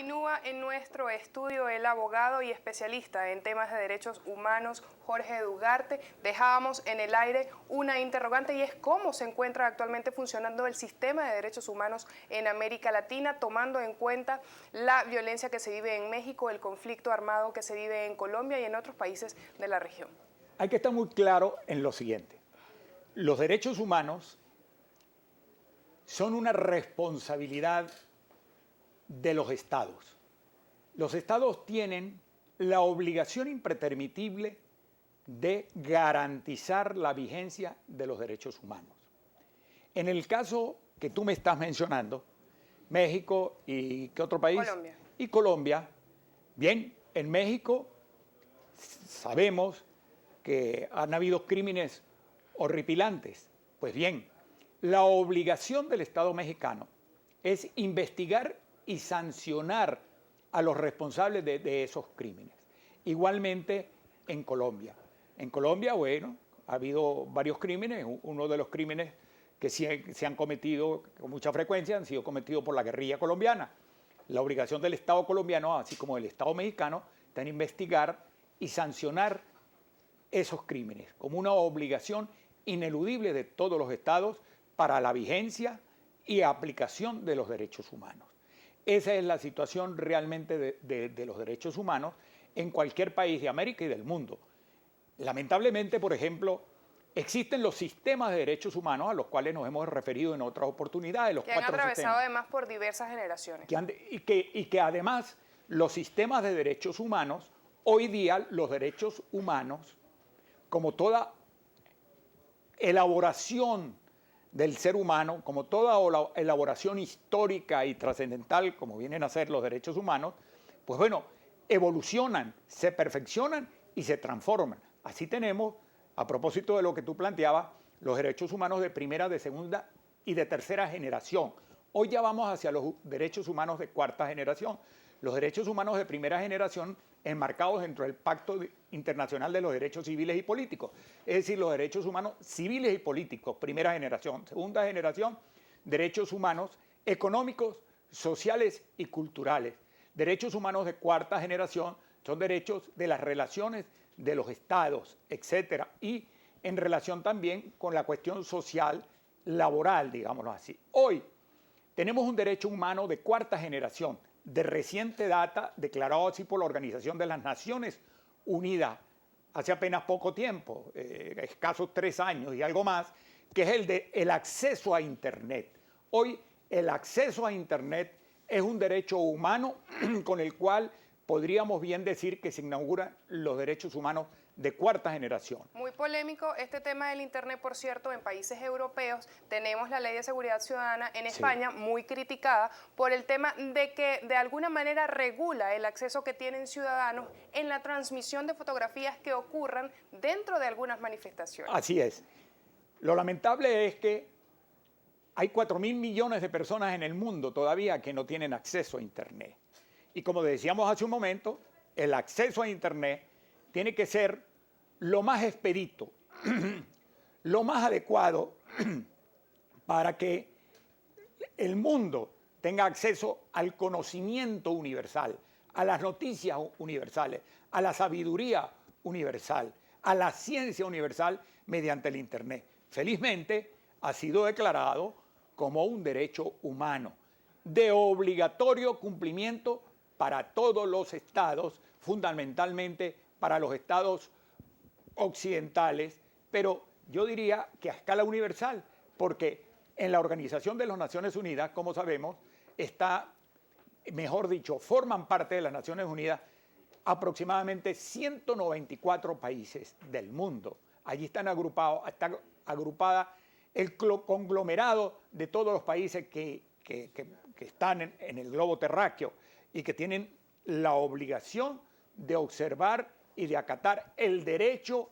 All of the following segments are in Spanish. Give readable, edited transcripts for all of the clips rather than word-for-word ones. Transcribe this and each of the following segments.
Continúa en nuestro estudio el abogado y especialista en temas de derechos humanos, Jorge Dugarte. Dejábamos en el aire una interrogante y es cómo se encuentra actualmente funcionando el sistema de derechos humanos en América Latina, tomando en cuenta la violencia que se vive en México, el conflicto armado que se vive en Colombia y en otros países de la región. Hay que estar muy claro en lo siguiente. Los derechos humanos son una responsabilidad de los estados. Los estados tienen la obligación impretermitible de garantizar la vigencia de los derechos humanos. En el caso que tú me estás mencionando, México y ¿qué otro país? Colombia. Y Colombia. Bien, en México sabemos que han habido crímenes horripilantes. Pues bien, la obligación del Estado mexicano es investigar y sancionar a los responsables de esos crímenes. Igualmente en Colombia. En Colombia, bueno, ha habido varios crímenes. Uno de los crímenes que se han cometido con mucha frecuencia han sido cometidos por la guerrilla colombiana. La obligación del Estado colombiano, así como del Estado mexicano, está en investigar y sancionar esos crímenes como una obligación ineludible de todos los estados para la vigencia y aplicación de los derechos humanos. Esa es la situación realmente de los derechos humanos en cualquier país de América y del mundo. Lamentablemente, por ejemplo, existen los sistemas de derechos humanos a los cuales nos hemos referido en otras oportunidades. Los que han atravesado sistemas, además por diversas generaciones. y que además los sistemas de derechos humanos, hoy día los derechos humanos, como toda elaboración del ser humano, como toda elaboración histórica y trascendental, como vienen a ser los derechos humanos, pues bueno, evolucionan, se perfeccionan y se transforman. Así tenemos, a propósito de lo que tú planteabas, los derechos humanos de primera, de segunda y de tercera generación. Hoy ya vamos hacia los derechos humanos de cuarta generación. Los derechos humanos de primera generación enmarcados dentro del Pacto Internacional de los Derechos Civiles y Políticos. Es decir, los derechos humanos civiles y políticos, primera generación. Segunda generación, derechos humanos económicos, sociales y culturales. Derechos humanos de cuarta generación son derechos de las relaciones de los estados, etcétera, y en relación también con la cuestión social, laboral, digámoslo así. Hoy tenemos un derecho humano de cuarta generación, de reciente data, declarado así por la Organización de las Naciones Unidas, hace apenas poco tiempo, escasos 3 años y algo más, que es el acceso a Internet. Hoy el acceso a Internet es un derecho humano con el cual podríamos bien decir que se inauguran los derechos humanos de cuarta generación. Muy polémico este tema del Internet, por cierto, en países europeos. Tenemos la Ley de Seguridad Ciudadana en España, sí, muy criticada por el tema de que de alguna manera regula el acceso que tienen ciudadanos en la transmisión de fotografías que ocurran dentro de algunas manifestaciones. Así es. Lo lamentable es que hay 4.000 millones de personas en el mundo todavía que no tienen acceso a Internet. Y como decíamos hace un momento, el acceso a Internet tiene que ser lo más expedito, lo más adecuado para que el mundo tenga acceso al conocimiento universal, a las noticias universales, a la sabiduría universal, a la ciencia universal mediante el Internet. Felizmente ha sido declarado como un derecho humano de obligatorio cumplimiento para todos los estados, fundamentalmente para los estados occidentales, pero yo diría que a escala universal, porque en la Organización de las Naciones Unidas, como sabemos, forman parte de las Naciones Unidas aproximadamente 194 países del mundo. Allí está agrupada el conglomerado de todos los países que están en el globo terráqueo y que tienen la obligación de observar y de acatar el derecho,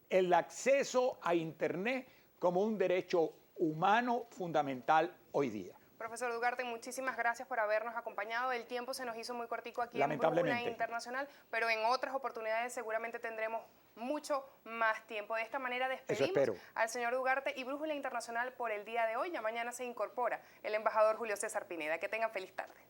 el acceso a Internet como un derecho humano fundamental hoy día. Profesor Dugarte, muchísimas gracias por habernos acompañado. El tiempo se nos hizo muy cortico aquí en Brújula Internacional, pero en otras oportunidades seguramente tendremos mucho más tiempo. De esta manera despedimos al señor Dugarte y Brújula Internacional por el día de hoy. Ya mañana se incorpora el embajador Julio César Pineda. Que tengan feliz tarde.